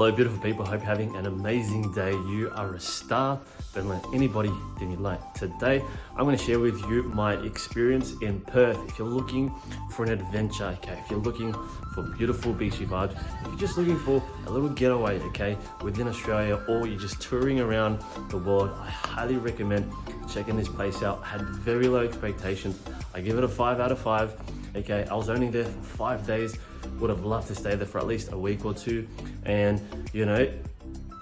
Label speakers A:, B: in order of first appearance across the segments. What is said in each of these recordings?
A: Hello beautiful people, hope you're having an amazing day. You are a star, don't let anybody dim your light. Today, I'm going to share with you my experience in Perth. If you're looking for an adventure, okay, if you're looking for beautiful beachy vibes, if you're just looking for a little getaway, okay, within Australia, or you're just touring around the world, I highly recommend checking this place out. I had very low expectations. I give it a 5 out of 5. Okay, I was only there for 5 days. Would have loved to stay there for at least a week or two. And you know,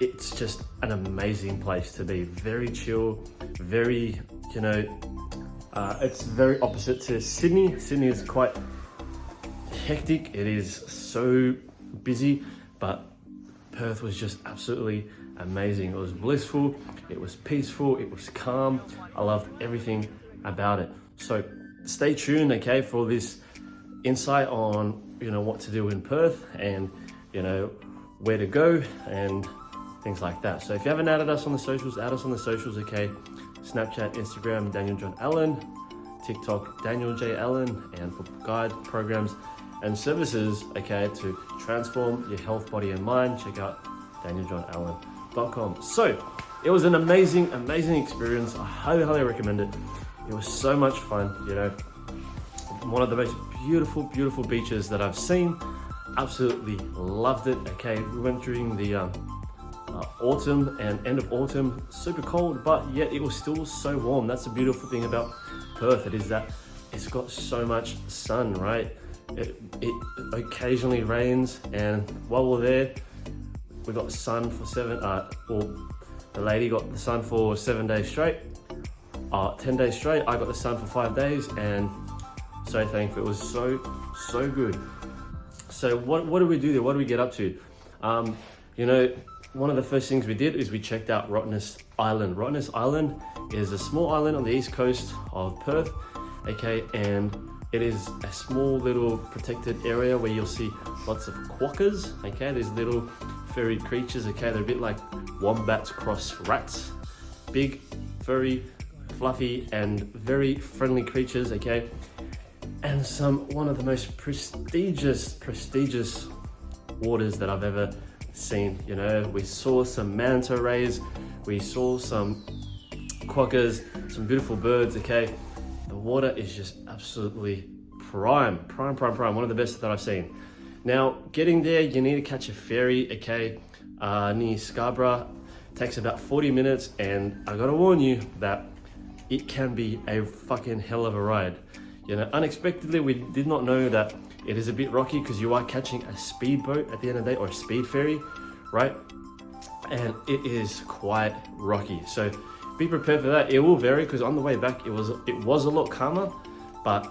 A: it's just an amazing place to be. Very chill, very, you know, it's very opposite to Sydney. Sydney is quite hectic. It is so busy, but Perth was just absolutely amazing. It was blissful, it was peaceful, it was calm. I loved everything about it. So stay tuned, okay, for this insight on, you know, what to do in Perth and, you know, where to go and things like that. So if you haven't added us on the socials, add us on the socials, okay? Snapchat, Instagram, Daniel John Allen, TikTok, Daniel J. Allen, and for guides, programs, and services, okay, to transform your health, body, and mind, check out danieljohnallen.com. So it was an amazing experience. I highly recommend it. It was so much fun, you know. One of the most beautiful beaches that I've seen. Absolutely loved it. Okay, we went during the autumn and end of autumn, super cold, but yet it was still so warm. That's the beautiful thing about Perth. It is that it's got so much sun, right? It occasionally rains, and while we're there, we got sun for the lady got the sun for 7 days straight, 10 days straight. I got the sun for 5 days, and so thankful. It was so good. So what did we do there? What did we get up to? You know, one of the first things we did is we checked out Rottnest Island. Rottnest Island is a small island on the east coast of Perth, okay, and it is a small little protected area where you'll see lots of quokkas, okay, these little furry creatures, okay, they're a bit like wombats cross rats, big, furry, fluffy, and very friendly creatures, okay, and one of the most prestigious waters that I've ever seen. You know, we saw some manta rays, we saw some quokkas, some beautiful birds, okay. The water is just absolutely prime, one of the best that I've seen. Now, getting there, you need to catch a ferry, okay, near Scarborough. It takes about 40 minutes, and I gotta warn you that it can be a fucking hell of a ride. You know, unexpectedly, we did not know that it is a bit rocky because you are catching a speedboat at the end of the day, or a speed ferry, right? And it is quite rocky. So be prepared for that. It will vary because on the way back, it was a lot calmer, but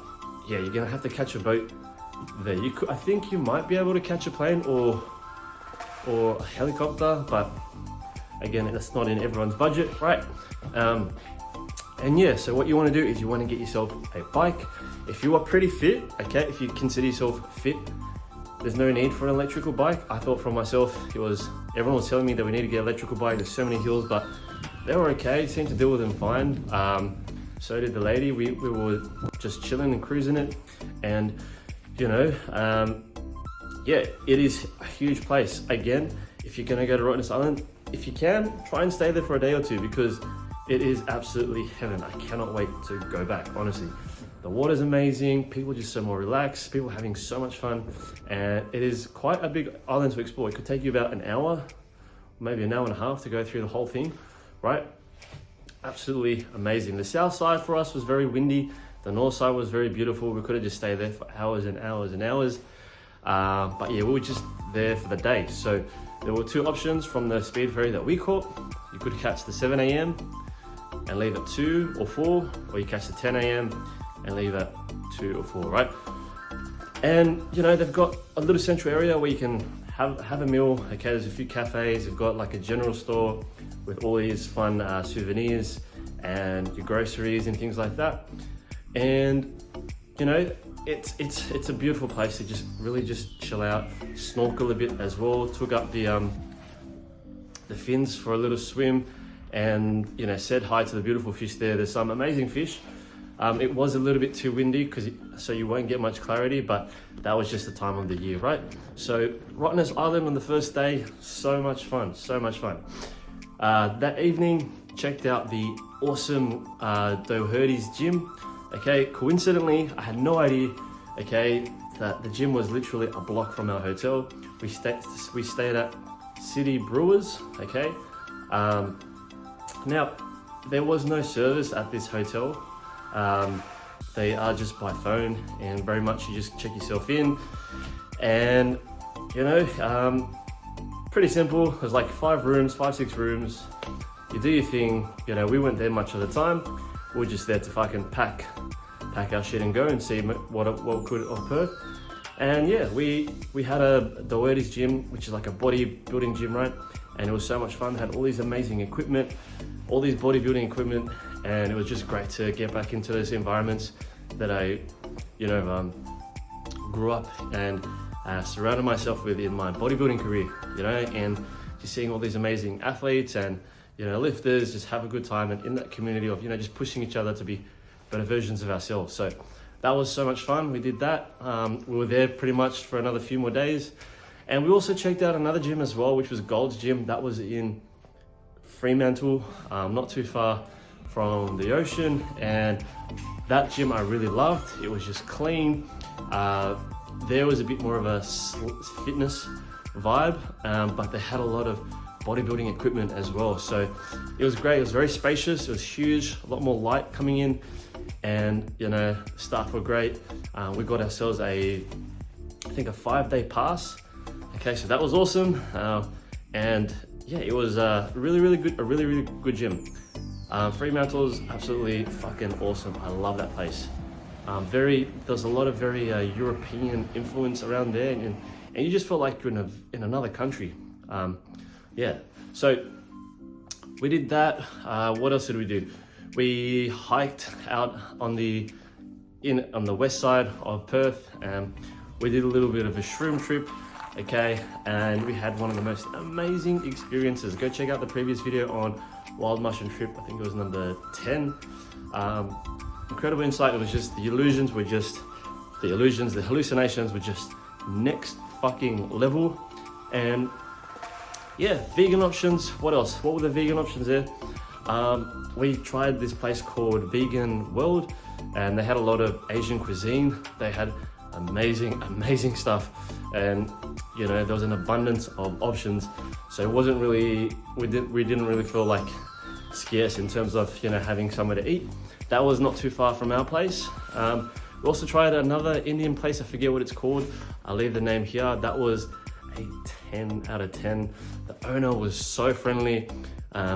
A: yeah, you're gonna have to catch a boat there. I think you might be able to catch a plane or a helicopter, but again, that's not in everyone's budget, right? And yeah, so what you want to do is you want to get yourself a bike. If you are pretty fit, okay, if you consider yourself fit, there's no need for an electrical bike. I thought for myself, everyone was telling me that we need to get an electrical bike. There's so many hills, but they were okay. Seemed to deal with them fine. So did the lady. We were just chilling and cruising it. And you know, yeah, it is a huge place. Again, if you're gonna go to Rottnest Island, if you can, try and stay there for a day or two because it is absolutely heaven. I cannot wait to go back, honestly. The water's amazing, people are just so more relaxed, people are having so much fun, and it is quite a big island to explore. It could take you about an hour, maybe an hour and a half to go through the whole thing, right? Absolutely amazing. The south side for us was very windy, the north side was very beautiful. We could have just stayed there for hours and hours and hours, but yeah, we were just there for the day. So there were two options from the speed ferry that we caught. You could catch the 7 a.m. and leave at 2 or 4, or you catch the 10 a.m. and leave at 2 or 4, right? And you know, they've got a little central area where you can have a meal, okay? There's a few cafes, they've got like a general store with all these fun souvenirs and your groceries and things like that. And you know, it's a beautiful place to just really just chill out, snorkel a bit as well, took up the fins for a little swim, and you know, said hi to the beautiful fish there. There's some amazing fish. It was a little bit too windy so you won't get much clarity, but that was just the time of the year, right? So Rottnest Island on the first day, so much fun, so much fun. That evening, checked out the awesome Doherty's gym. Okay, coincidentally, I had no idea, okay, that the gym was literally a block from our hotel. We stayed at City Brewers, okay? Now, there was no service at this hotel. They are just by phone, and very much you just check yourself in. And, you know, pretty simple. It was like 5, 6 rooms. You do your thing. You know, we weren't there much of the time. We were just there to fucking pack our shit and go and see what could of Perth. And yeah, we had a Doherty's gym, which is like a bodybuilding gym, right? And it was so much fun. Had all these amazing equipment, all these bodybuilding equipment, and it was just great to get back into those environments that I, you know, grew up and surrounded myself with in my bodybuilding career, you know, and just seeing all these amazing athletes and, you know, lifters, just have a good time, and in that community of, you know, just pushing each other to be better versions of ourselves. So that was so much fun. We did that. We were there pretty much for another few more days. And we also checked out another gym as well, which was Gold's Gym. That was in Fremantle, not too far from the ocean. And that gym I really loved. It was just clean. There was a bit more of a fitness vibe, but they had a lot of bodybuilding equipment as well. So it was great. It was very spacious. It was huge, a lot more light coming in. And, you know, staff were great. We got ourselves I think a 5-day pass. Okay, so that was awesome. And yeah, it was a really good gym. Fremantle's absolutely fucking awesome. I love that place. There's a lot of very European influence around there, and you just felt like you're in another country. Yeah, so we did that. What else did we do? We hiked out on the west side of Perth, and we did a little bit of a shroom trip, okay, and we had one of the most amazing experiences. Go check out the previous video on Wild Mushroom Trip. I think it was number 10. Incredible insight. It was just the hallucinations were just next fucking level. And yeah, vegan options. What else? What were the vegan options there? We tried this place called Vegan World, and they had a lot of Asian cuisine. They had amazing stuff, and you know, there was an abundance of options. So it wasn't really, we didn't really feel like scarce in terms of, you know, having somewhere to eat. That was not too far from our place. We also tried another Indian place. I forget what it's called. I'll leave the name here. That was a 10 out of 10. The owner was so friendly.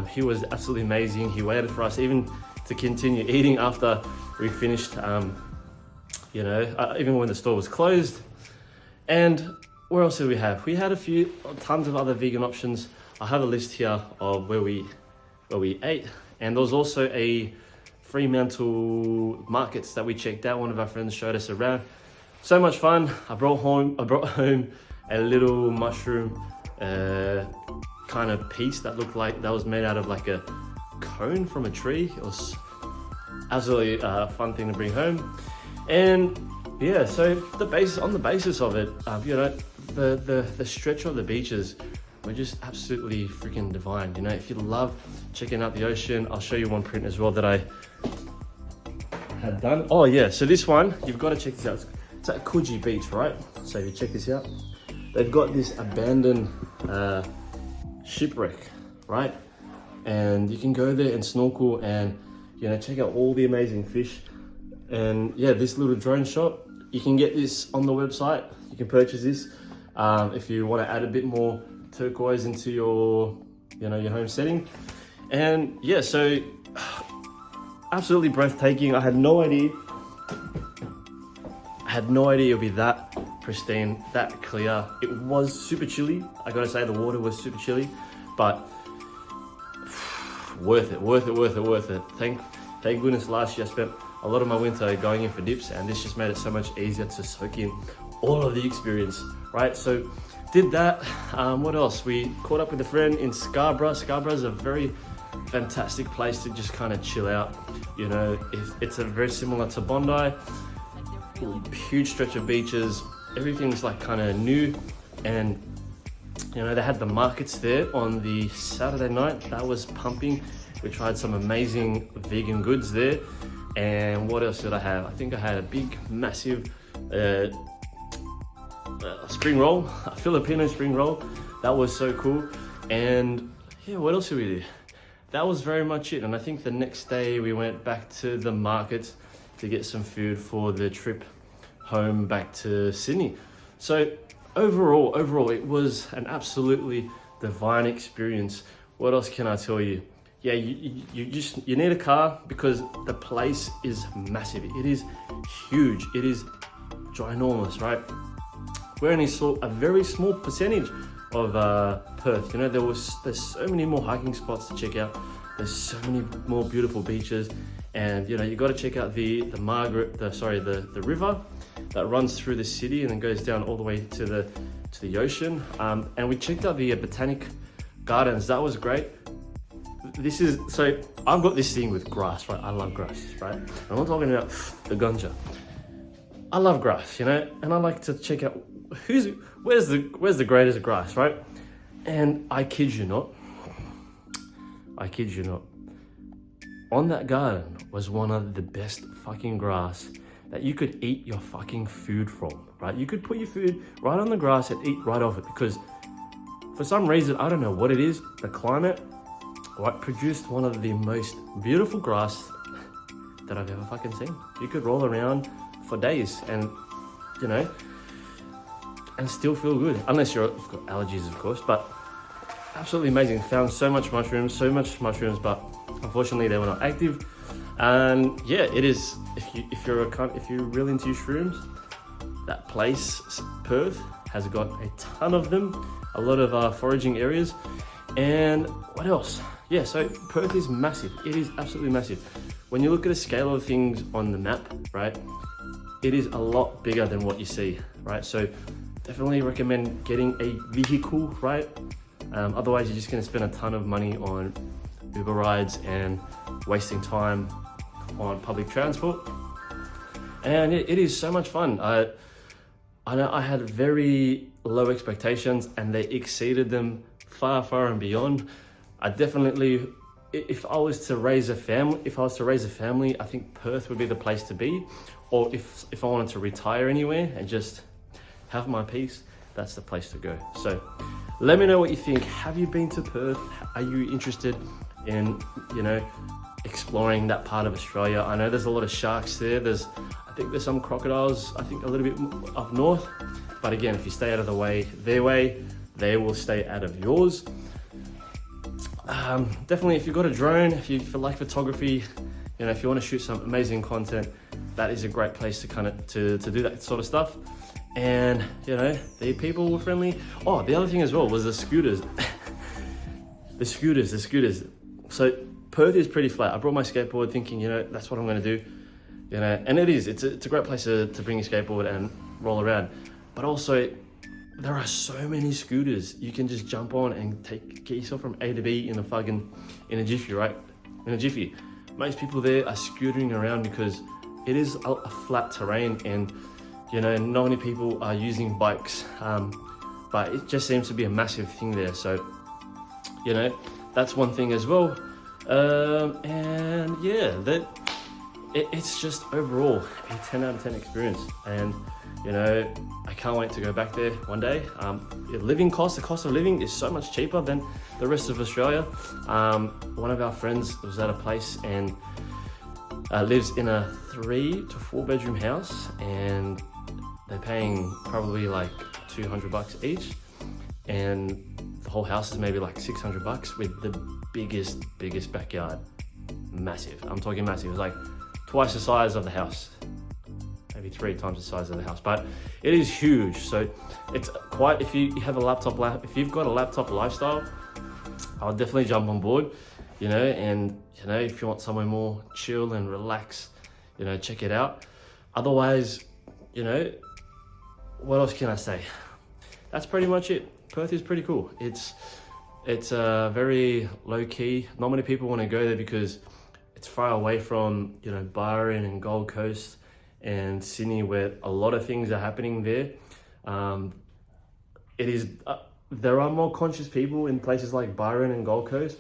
A: He was absolutely amazing. He waited for us even to continue eating after we finished, you know, even when the store was closed. And where else did we have? We had tons of other vegan options. I have a list here of where we ate. And there was also a Fremantle markets that we checked out. One of our friends showed us around. So much fun. I brought home a little mushroom kind of piece that looked like that was made out of like a cone from a tree. It was absolutely a fun thing to bring home. And yeah, so on the basis of it, you know, the stretch of the beaches were just absolutely freaking divine. You know, if you love checking out the ocean, I'll show you one print as well that I had done. Oh yeah, so this one, you've got to check this out. It's at Coogee Beach, right? So if you check this out, they've got this abandoned shipwreck, right? And you can go there and snorkel and, you know, check out all the amazing fish. And yeah, this little drone shot, you can get this on the website. You can purchase this if you want to add a bit more turquoise into your, you know, your home setting. And yeah, so absolutely breathtaking. I had no idea it would be that pristine, that clear. It was super chilly. I gotta say, the water was super chilly, but worth it. Thank goodness last year I spent a lot of my winter going in for dips, and this just made it so much easier to soak in all of the experience, right? So did that. What else? We caught up with a friend in Scarborough. Scarborough is a very fantastic place to just kind of chill out. You know, it's a very similar to Bondi, huge stretch of beaches, everything's like kind of new. And you know, they had the markets there on the Saturday night. That was pumping. We tried some amazing vegan goods there. And what else did I have? I think I had a big, massive spring roll, a Filipino spring roll. That was so cool. And yeah, what else did we do? That was very much it. And I think the next day we went back to the market to get some food for the trip home back to Sydney. So overall, it was an absolutely divine experience. What else can I tell you? Yeah, you need a car because the place is massive. It is huge. It is ginormous, right? We only saw a very small percentage of Perth. You know, there's so many more hiking spots to check out. There's so many more beautiful beaches, and you know, you got to check out the river that runs through the city and then goes down all the way to the ocean. And we checked out the botanic gardens. That was great. So I've got this thing with grass, right? I love grass, right? I'm not talking about the ganja. I love grass, you know, and I like to check out where's the greatest grass, right? And I kid you not, on that garden was one of the best fucking grass that you could eat your fucking food from, right? You could put your food right on the grass and eat right off it, because for some reason, I don't know what it is, the climate, right, produced one of the most beautiful grass that I've ever fucking seen. You could roll around for days and, you know, and still feel good, unless you've got allergies, of course. But absolutely amazing. Found so much mushrooms, but unfortunately they were not active. And yeah, it is. If you're really into shrooms, that place, Perth, has got a ton of them. A lot of foraging areas. And what else? Yeah, so Perth is massive. It is absolutely massive. When you look at a scale of things on the map, right, it is a lot bigger than what you see, right? So definitely recommend getting a vehicle, right? Otherwise, you're just going to spend a ton of money on Uber rides and wasting time on public transport. And it is so much fun. I know I had very low expectations and they exceeded them far and beyond. I definitely, if I was to raise a family, I think Perth would be the place to be. Or if I wanted to retire anywhere and just have my peace, that's the place to go. So let me know what you think. Have you been to Perth? Are you interested in, you know, exploring that part of Australia? I know there's a lot of sharks there. I think there's some crocodiles, I think a little bit up north. But again, if you stay out of their way, they will stay out of yours. Definitely, if you've got a drone, if you like photography, you know, if you want to shoot some amazing content, that is a great place to do that sort of stuff. And you know, the people were friendly. Oh, the other thing as well was the scooters. the scooters. So Perth is pretty flat. I brought my skateboard thinking, you know, that's what I'm going to do. You know, and it's a great place to bring your skateboard and roll around. But also, there are so many scooters. You can just jump on and get yourself from A to B in a jiffy, right? In a jiffy. Most people there are scootering around because it is a flat terrain, and you know, not many people are using bikes. But it just seems to be a massive thing there. So, you know, that's one thing as well. And yeah, it's just overall a 10 out of 10 experience. And you know, I can't wait to go back there one day. The cost of living is so much cheaper than the rest of Australia. One of our friends was at a place and lives in a 3 to 4 bedroom house, and they're paying probably like $200 each, and the whole house is maybe like $600 with the biggest backyard. Massive. I'm talking massive. It was like twice the size of the house. Maybe 3 times the size of the house, but it is huge. So it's quite, if you've got a laptop lifestyle, I'll definitely jump on board, you know. And you know, if you want somewhere more chill and relax, you know, check it out. Otherwise, you know, what else can I say? That's pretty much it. Perth is pretty cool. It's It's very low key. Not many people want to go there because it's far away from, you know, Byron and Gold Coast and Sydney, where a lot of things are happening there. It is there are more conscious people in places like Byron and Gold Coast.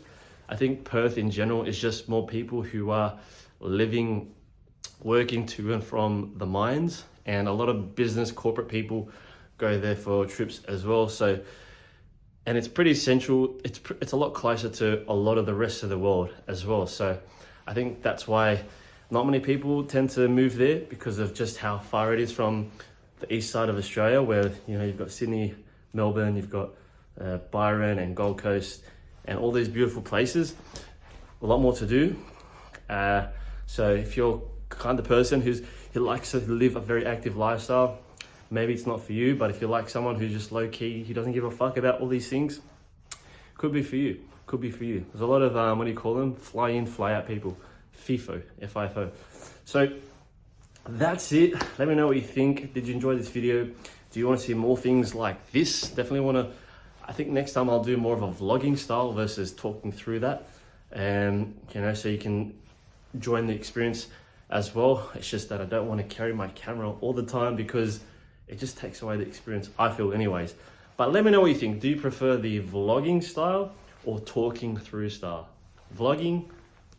A: I think Perth in general is just more people who are living, working to and from the mines, and a lot of business corporate people go there for trips as well. So, and it's pretty central. It's a lot closer to a lot of the rest of the world as well. So I think that's why not many people tend to move there, because of just how far it is from the east side of Australia, where, you know, you've got Sydney, Melbourne, you've got Byron and Gold Coast and all these beautiful places. A lot more to do. So if you're kind of person who likes to live a very active lifestyle, maybe it's not for you. But if you're like someone who's just low key, he doesn't give a fuck about all these things, could be for you. Could be for you. There's a lot of what do you call them? Fly in, fly out people. FIFO, F-I-F-O. So that's it. Let me know what you think. Did you enjoy this video? Do you want to see more things like this? Definitely want to. I think next time I'll do more of a vlogging style versus talking through that, and you know, so you can join the experience as well. It's just that I don't want to carry my camera all the time because it just takes away the experience, I feel anyways. But let me know what you think. Do you prefer the vlogging style or talking through style? Vlogging,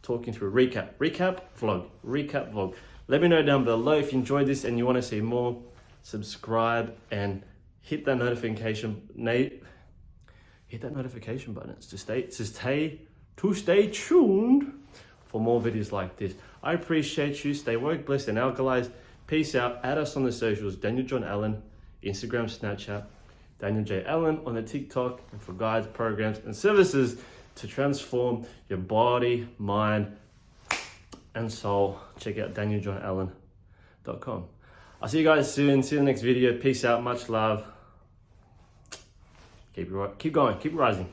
A: talking through, recap, vlog, recap, vlog. Let me know down below if you enjoyed this and you want to see more. Subscribe and hit that notification button to stay tuned for more videos like this. I appreciate you. Stay woke, blessed, and alkalized. Peace out. Add us on the socials. Daniel John Allen, Instagram, Snapchat. Daniel J. Allen on the TikTok, and for guides, programs, and services to transform your body, mind, and soul. Check out danieljohnallen.com. I'll see you guys soon. See you in the next video. Peace out. Much love. Keep going. Keep rising.